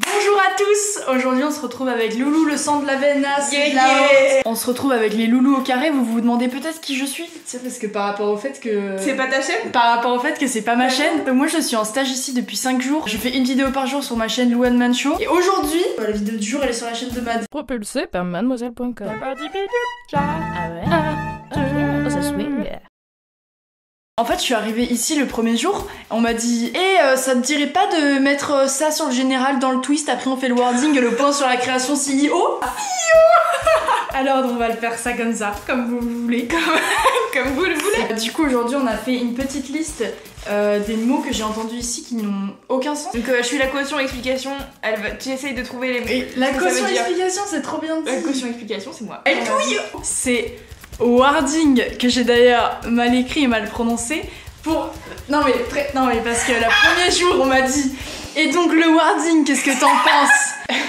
Bonjour à tous. Aujourd'hui on se retrouve avec Loulou, le sang de la venasse, On se retrouve avec les loulous au carré. Vous vous demandez peut-être qui je suis. C'est parce que par rapport au fait que... C'est pas ta chaîne. Par rapport au fait que c'est pas ma chaîne. Moi je suis en stage ici depuis 5 jours. Je fais une vidéo par jour sur ma chaîne Lou Man Show. Et aujourd'hui, la vidéo du jour elle est sur la chaîne de Mad. Propulsé par mademoiselle.com. Ah ouais. Ça swing. En fait, je suis arrivée ici le premier jour, on m'a dit ça te dirait pas de mettre ça sur le général dans le twist, après on fait le wording, le point sur la création CEO. Alors on va le faire ça comme ça, comme vous voulez. Comme vous le voulez. Du coup aujourd'hui on a fait une petite liste des mots que j'ai entendus ici qui n'ont aucun sens. Donc je suis la caution explication, tu essayes de trouver les mots. Et la caution explication c'est trop bien dit. La caution explication c'est moi. Elle touille. C'est wording que j'ai d'ailleurs mal écrit et mal prononcé pour... Non mais parce que le premier jour on m'a dit et donc le wording qu'est-ce que t'en penses?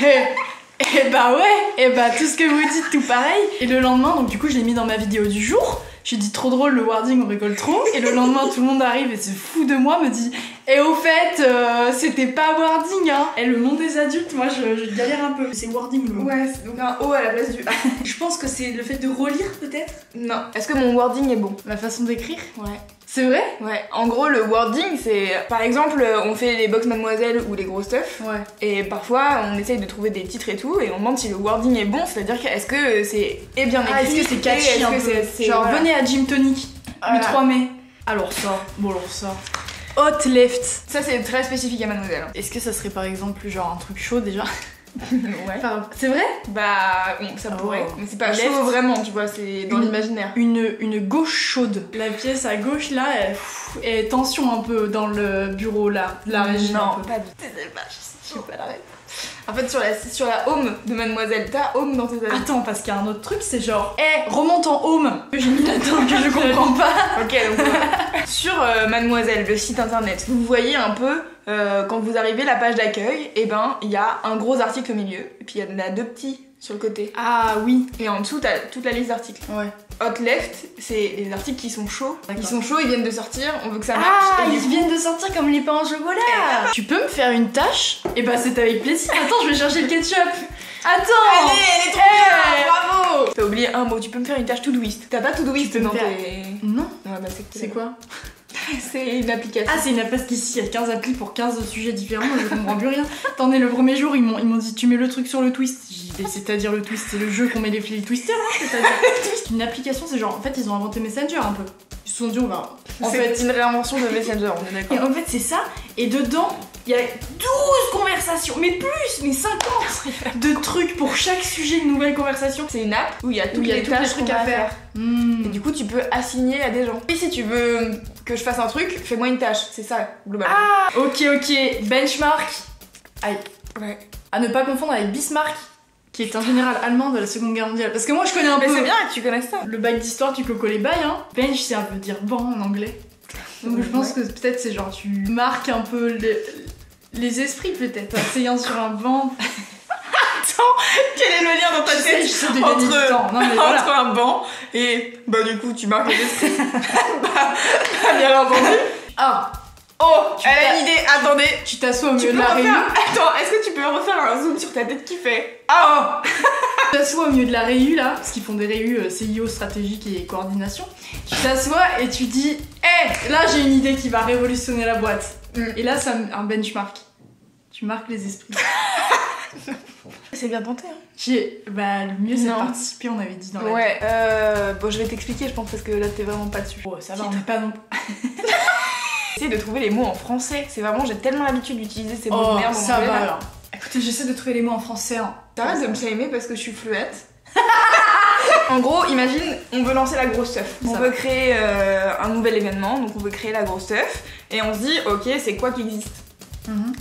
Et bah ouais, et bah tout ce que vous dites tout pareil. Et le lendemain donc du coup je l'ai mis dans ma vidéo du jour. J'ai dit trop drôle le wording, on rigole trop. Et le lendemain tout le monde arrive et se fout de moi, me dit et au fait c'était pas wording hein. Et le monde des adultes moi je galère un peu. C'est wording le mot. Ouais, c'est donc un O à la place du A. Je pense que c'est le fait de relire peut-être. Non. Est-ce que mon wording est bon? La façon d'écrire. Ouais. C'est vrai? Ouais. En gros le wording c'est... Par exemple on fait les box mademoiselle ou les gros stuff. Ouais. Et parfois on essaye de trouver des titres et tout et on demande si le wording est bon, c'est-à-dire est-ce que c'est bien écrit. Est-ce que c'est catchy un peu? Genre voilà. Venez à Gym Tonic le 3 mai. Alors ça, Hot left. Ça c'est très spécifique à mademoiselle. Est-ce que ça serait par exemple genre un truc chaud déjà? Ouais. Enfin, c'est vrai? Bah bon, ça pourrait. Mais c'est pas chaud vraiment, tu vois, c'est dans l'imaginaire. Une gauche chaude. La pièce à gauche là, elle est tension un peu dans le bureau là, la régie. Non, pas du tout. Je sais pas la rêve. En fait, sur la home de mademoiselle, t'as home dans tes avis. Attends, parce qu'il y a un autre truc, c'est genre, remonte en home que j'ai mis là-dedans que je comprends pas. Ok, donc sur mademoiselle, le site internet, vous voyez un peu, quand vous arrivez la page d'accueil, et ben il y a un gros article au milieu, et puis il y en a deux petits sur le côté. Ah oui. Et en dessous, t'as toute la liste d'articles. Ouais. Hot left, c'est les articles qui sont chauds. Ils sont chauds, ils viennent de sortir, on veut que ça marche. Ah, ils viennent de sortir comme les pains au chocolat. Tu peux me faire une tâche? Et bah c'est avec plaisir. Attends, je vais chercher le ketchup. Attends. Allez, elle est trop bien, bravo. T'as oublié un mot, tu peux me faire une tâche Todoist. T'as pas Todoist dans tes... Non. Ouais, bah c'est quoi? C'est une application. Ah, c'est une application qu'ici il y a 15 applis pour 15 sujets différents, je comprends plus rien. Attendez, le premier jour, ils m'ont dit tu mets le truc sur le twist. J'ai dit c'est-à-dire le twist, c'est le jeu qu'on met les twisters, hein, c'est-à-dire. Une application, c'est genre, en fait, ils ont inventé Messenger un peu. Ils se sont dit, on va. En fait, c'est une réinvention de Messenger, on est d'accord. Et en fait, c'est ça, et dedans, il y a 12 conversations, mais plus, mais 50 de trucs pour chaque sujet, une nouvelle conversation. C'est une app où il y a toutes les tâches trucs à faire. Et du coup, tu peux assigner à des gens. Et si tu veux que je fasse un truc, fais-moi une tâche. C'est ça, globalement. Ah, ok. Benchmark. Aïe. Ouais. À ne pas confondre avec Bismarck, qui est un général allemand de la Seconde Guerre mondiale. Parce que moi, je connais un peu. Mais c'est bien que tu connaisses ça. Le bac d'histoire du coco les bails, hein. Bench, c'est un peu dire banc en anglais. Donc je pense que peut-être c'est genre, tu marques un peu les esprits, peut-être. Asseyant sur un banc. Attends, quel est le lien dans ta tête entre un banc et bah du coup tu marques les esprits. Bah bien entendu. Ah. Oh, elle a une idée, attendez. Tu t'assois au milieu de la réunion. Attends, est-ce que tu peux refaire un zoom sur ta tête qui fait ah. Tu t'assois au milieu de la réu là, parce qu'ils font des réus CIO, stratégique et coordination. Tu t'assois et tu dis là j'ai une idée qui va révolutionner la boîte. Et là c'est un benchmark. Tu marques les esprits. C'est bien tenté hein. Bah le mieux c'est de participer, on avait dit dans la ouais, bon je vais t'expliquer je pense parce que là t'es vraiment pas dessus. Oh ça va, on n'est pas non. J'essaie de trouver les mots en français, c'est vraiment, j'ai tellement l'habitude d'utiliser ces mots de merde en ça anglais. Va alors. Écoutez, j'essaie de trouver les mots en français. Hein. T'arrêtes de me shamer parce que je suis fluette. En gros, imagine, on veut lancer la grosse stuff. On veut créer un nouvel événement, donc on veut créer la grosse stuff. Et on se dit, ok, c'est quoi qui existe?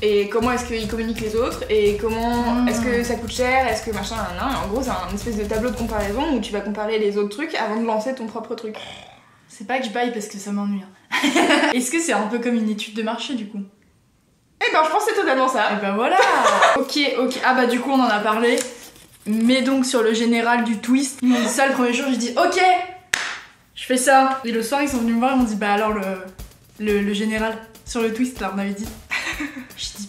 Et comment est-ce qu'ils communiquent les autres? Et comment est-ce que ça coûte cher? Est-ce que machin, en gros, c'est un espèce de tableau de comparaison où tu vas comparer les autres trucs avant de lancer ton propre truc. C'est pas que je baille parce que ça m'ennuie. Est-ce que c'est un peu comme une étude de marché du coup? Eh ben je pense que c'est totalement ça. Et ben voilà. Ok. Ah bah du coup on en a parlé. Mais donc sur le général du twist, ils m'ont dit ça le premier jour, j'ai dit ok, je fais ça. Et le soir ils sont venus me voir, ils m'ont dit bah alors le général sur le twist là on avait dit. Je dis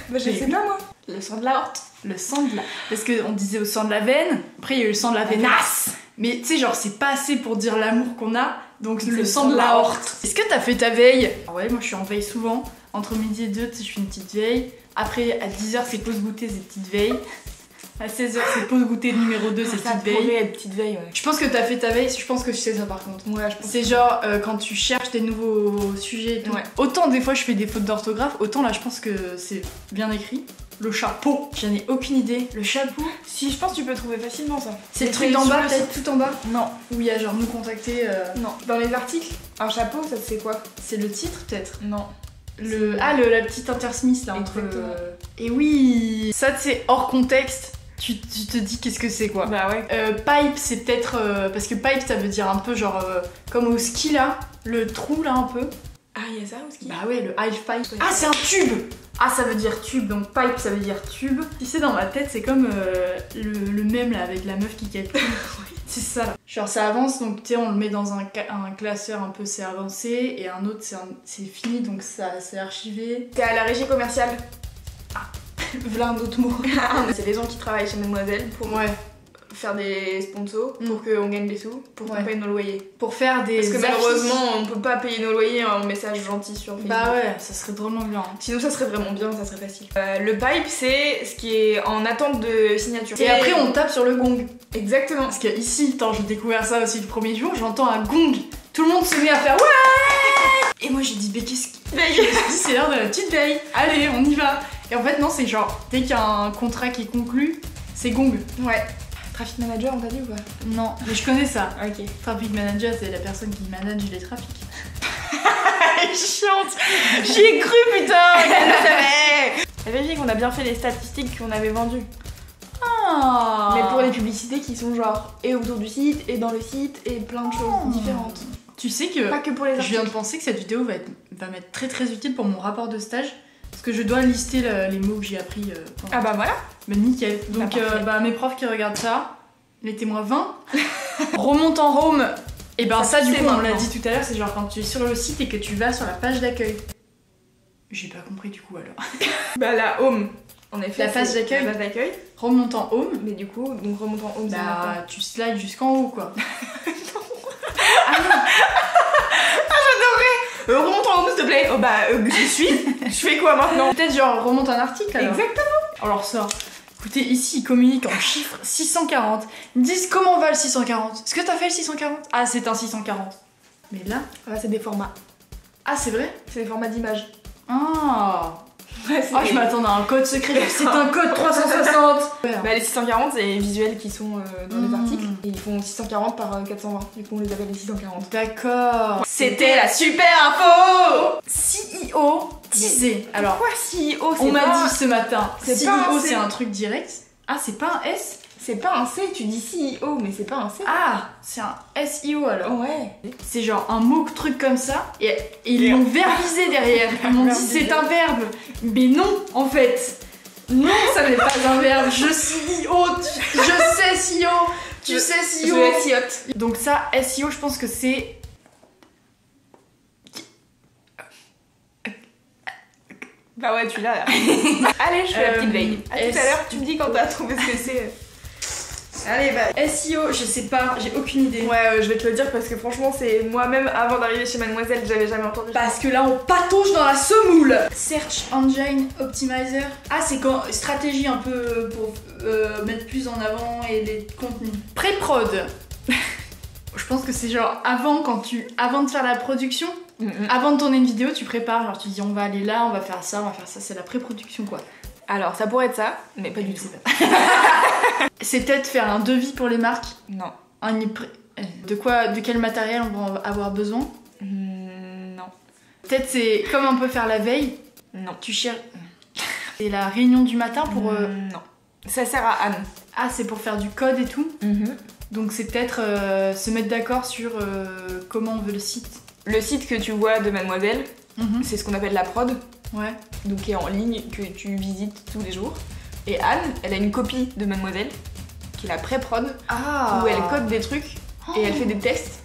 Bah je sais pas moi. Le sang de la horte. le sang de la... Parce qu'on disait au sang de la veine, après il y a eu le sang de la venasse. Mais tu sais, genre, c'est pas assez pour dire l'amour qu'on a, donc le sang de la horte. Est-ce que t'as fait ta veille? Ouais, moi je suis en veille souvent. Entre midi et 2, tu sais, je fais une petite veille. Après, à 10h, c'est pause goûter, c'est petite veille. À 16h, c'est pause goûter numéro 2, c'est petite veille. Petite veille, ouais. Je pense que t'as fait ta veille, je pense que je sais ça par contre. Ouais, je pense. C'est genre quand tu cherches des nouveaux sujets et tout. Ouais. Autant des fois je fais des fautes d'orthographe, autant là je pense que c'est bien écrit. Le chapeau, j'en ai aucune idée. Le chapeau, Si, je pense que tu peux trouver facilement ça. c'est le truc d'en bas, sur le peut-être tout en bas. Non, Où il y a genre nous contacter. non. Dans les articles, un chapeau, ça c'est quoi? C'est le titre peut-être. Non. La petite intersmith là entre. Exactement. Et oui, ça c'est hors contexte. Tu te dis qu'est-ce que c'est quoi. Bah ouais. Pipe c'est peut-être parce que pipe ça veut dire un peu genre comme au ski là, le trou là un peu. Ah, il y a ça aussi. Bah ouais, le half pipe. Ah, c'est un tube. Ah, ça veut dire tube, donc pipe ça veut dire tube. Tu sais, dans ma tête, c'est comme le mème là avec la meuf qui calcule. C'est ça là. Genre ça avance, donc tu sais, on le met dans un classeur un peu c'est avancé, et un autre c'est fini, donc ça c'est archivé. T'es à la régie commerciale. Voilà un autre mot. C'est les gens qui travaillent chez Mademoiselle pour Ouais. faire des sponsors, pour qu'on gagne des sous, pour qu'on Ouais. paye nos loyers. Pour faire des. Parce que affiches. malheureusement, on peut pas payer nos loyers en message gentil sur Facebook. Bah ouais, ça serait drôlement bien. Sinon, ça serait vraiment bien, ça serait facile. Le pipe, c'est ce qui est en attente de signature. Et après, on tape sur le gong. Exactement. Parce que ici, attends, j'ai découvert ça aussi le premier jour, j'entends un gong. Tout le monde se met à faire ouais. Et moi j'ai dit, mais qu'est-ce qui. Je me suis dit, c'est l'heure de la petite veille. Allez, on y va. Et en fait, non, c'est genre, dès qu'il y a un contrat qui est conclu, c'est gong. Ouais. Traffic manager, on t'a dit ou pas? Non, mais je connais ça. Ok. Traffic manager, c'est la personne qui manage les trafics. Chiante. J'y ai cru, putain. Elle le savait. Elle vérifie qu'on a bien fait les statistiques qu'on avait vendues. Ah. Mais pour les publicités qui sont genre et autour du site, et dans le site, et plein de choses différentes. Tu sais que Pas que pour les je articles. viens de penser que cette vidéo va m'être très très utile pour mon rapport de stage. Parce que je dois lister les mots que j'ai appris. Pendant... Ah bah voilà. Bah nickel. Donc parfait. mes profs qui regardent ça, mettez-moi 20. Remonte en Rome. Et ben ça du coup on l'a dit tout à l'heure, c'est genre quand tu es sur le site et que tu vas sur la page d'accueil. J'ai pas compris du coup alors. Bah la home. En effet, La page c'est d'accueil. La page d'accueil. Remonte en Home. Mais du coup, donc remonte en home, ça va Bah tu slides jusqu'en haut quoi. remonte en home s'il te plaît. Oh bah j'y suis. Je fais quoi maintenant? Peut-être genre remonte un article alors. Exactement. Alors ça. Écoutez, ici ils communiquent en chiffres 640. Ils disent comment va le 640. Est-ce que t'as fait le 640? Ah c'est un 640. Mais là. Ah, c'est des formats. Ah c'est vrai? C'est des formats d'images. Ah. Ouais, Ah je m'attendais à un code secret. C'est un code 360. Bah les 640 c'est les visuels qui sont dans les Mmh. articles. Et ils font 640 par 420. Du coup on les appelle les 640. D'accord. C'était la super info. CEO disait. Alors Pourquoi CEO? on m'a dit ce matin. c'est pas un CEO C. c'est un truc direct. Ah c'est pas un S? C'est pas un C, tu dis CEO, mais c'est pas un C. Ah c'est un SEO alors. Ouais. C'est genre un mot truc comme ça et ils l'ont verbisé derrière. Ils m'ont dit c'est un verbe. Mais non en fait. Non ça n'est pas un verbe. Je suis CEO. Je sais CEO. Tu sais CEO. Je SEO. Donc ça SEO je pense que c'est. Bah ouais, tu l'as là. Allez, je fais la petite veille. À tout à l'heure, tu me dis quand t'as trouvé ce que c'est. Allez, bah. SEO je sais pas. J'ai aucune idée. Ouais, je vais te le dire parce que franchement, c'est moi-même avant d'arriver chez Mademoiselle, j'avais jamais entendu. Parce que là on patauge dans la semoule. Search Engine Optimizer. Ah c'est quand stratégie un peu pour mettre plus en avant et les contenus. Pré-prod. Je pense que c'est genre avant de faire la production, avant de tourner une vidéo, tu prépares, genre tu dis on va aller là, on va faire ça, c'est la pré-production quoi. Alors, ça pourrait être ça, mais pas du tout. C'est peut-être faire un devis pour les marques. Non. De quel matériel on va avoir besoin. Non. Peut-être c'est comme un peu faire la veille. Non. Tu cherches. C'est la réunion du matin pour. Non. Ça sert à Anne. Ah, c'est pour faire du code et tout. Donc c'est peut-être se mettre d'accord sur comment on veut le site. Le site que tu vois de Mademoiselle, c'est ce qu'on appelle la prod. Ouais. Donc qui est en ligne, que tu visites tous les jours. Et Anne, elle a une copie de Mademoiselle, qui est la pré-prod, Ah. où elle code des trucs et elle fait des tests.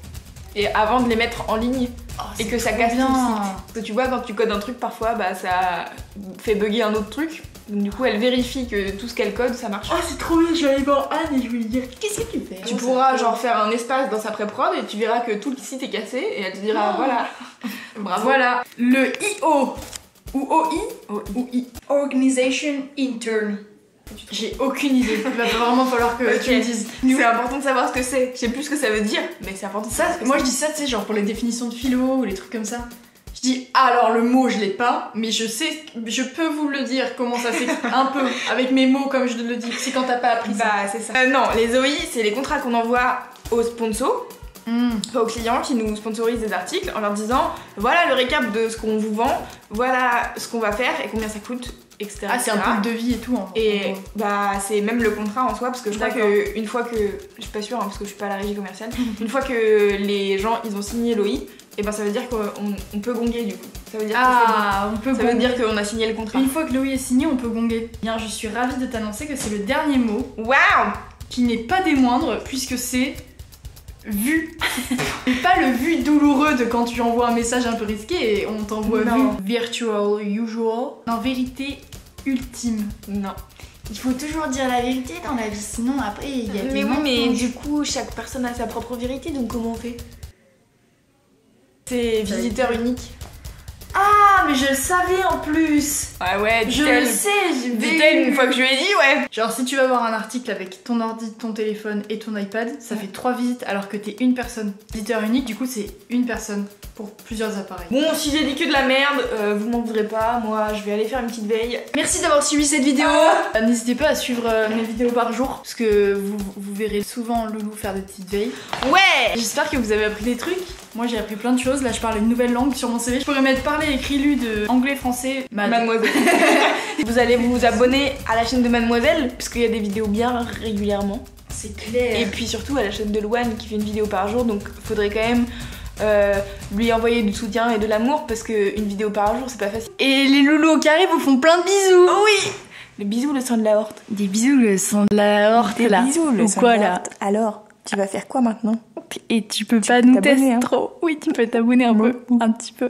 Et avant de les mettre en ligne, et que ça casse tout le site. Parce que tu vois, quand tu codes un truc, parfois, bah ça fait bugger un autre truc. Donc du coup, elle vérifie que tout ce qu'elle code, ça marche. Oh, c'est trop bien, je vais aller voir Anne et je vais lui dire qu'est-ce que tu fais. Tu pourras genre faire un espace dans sa pré-prod et tu verras que tout le site est cassé et elle te dira voilà. Bravo. Voilà, le IO ou OI ou I. Organization Intern. J'ai aucune idée. Il va vraiment falloir que tu me dises. C'est important de savoir ce que c'est. Je sais plus ce que ça veut dire, mais c'est important de Ça, savoir ce que moi c'est. je dis ça, tu sais, genre pour les définitions de philo ou les trucs comme ça. Je dis, alors le mot je l'ai pas, mais je sais, je peux vous le dire comment ça s'écrit un peu, avec mes mots comme je le dis. C'est quand t'as pas appris ça. Bah, c'est ça. Non, les OI, c'est les contrats qu'on envoie aux sponsors. Aux clients qui nous sponsorisent des articles en leur disant voilà le récap de ce qu'on vous vend, voilà ce qu'on va faire et combien ça coûte, etc. Ah, c'est un peu le devis et tout. Hein. Et bah c'est même le contrat en soi parce que je crois que une fois que je suis pas sûre hein, parce que je suis pas à la régie commerciale, une fois que les gens ils ont signé l'OI, et ben ça veut dire qu'on peut gonguer du coup. Ça veut dire on peut ça veut dire qu'on a signé le contrat. Une fois que l'OI est signé, on peut gonguer. Bien, je suis ravie de t'annoncer que c'est le dernier mot. Waouh! Qui n'est pas des moindres puisque c'est vu. Et pas le vu douloureux de quand tu envoies un message un peu risqué et on t'envoie vu. Virtual usual. En vérité ultime. Non. Il faut toujours dire la vérité dans la vie, sinon après il y a des oui, mais mensonges. du coup chaque personne a sa propre vérité, donc comment on fait? C'est visiteur unique. Ah, mais je le savais en plus. Ouais, je le sais, dis-t-elle une fois que je lui ai dit, ouais. Genre si tu vas voir un article avec ton ordi, ton téléphone et ton iPad, ça fait 3 visites alors que t'es une personne. Visiteur unique, du coup c'est une personne pour plusieurs appareils. Bon, si j'ai dit que de la merde, vous m'en voudrez pas, moi je vais aller faire une petite veille. Merci d'avoir suivi cette vidéo. N'hésitez pas à suivre mes vidéos par jour parce que vous verrez souvent Loulou faire des petites veilles. Ouais. J'espère que vous avez appris des trucs. Moi j'ai appris plein de choses, là je parle une nouvelle langue sur mon CV. Je pourrais mettre parler, écrit, lu de anglais, français, Mademoiselle. Vous allez vous abonner à la chaîne de Mademoiselle, puisqu'il y a des vidéos bien régulièrement. C'est clair. Et puis surtout à la chaîne de Louane qui fait une vidéo par jour, donc faudrait quand même lui envoyer du soutien et de l'amour, parce qu'une vidéo par jour c'est pas facile. Et les loulous au carré vous font plein de bisous. Oui. Le bisou, le sang de la horte. Des bisous le sang de la horte là. Des bisous, le ou sang quoi de la là. horte. Alors, tu vas faire quoi maintenant? Et tu peux pas nous tester hein. trop. Oui, tu peux t'abonner un peu, un petit peu.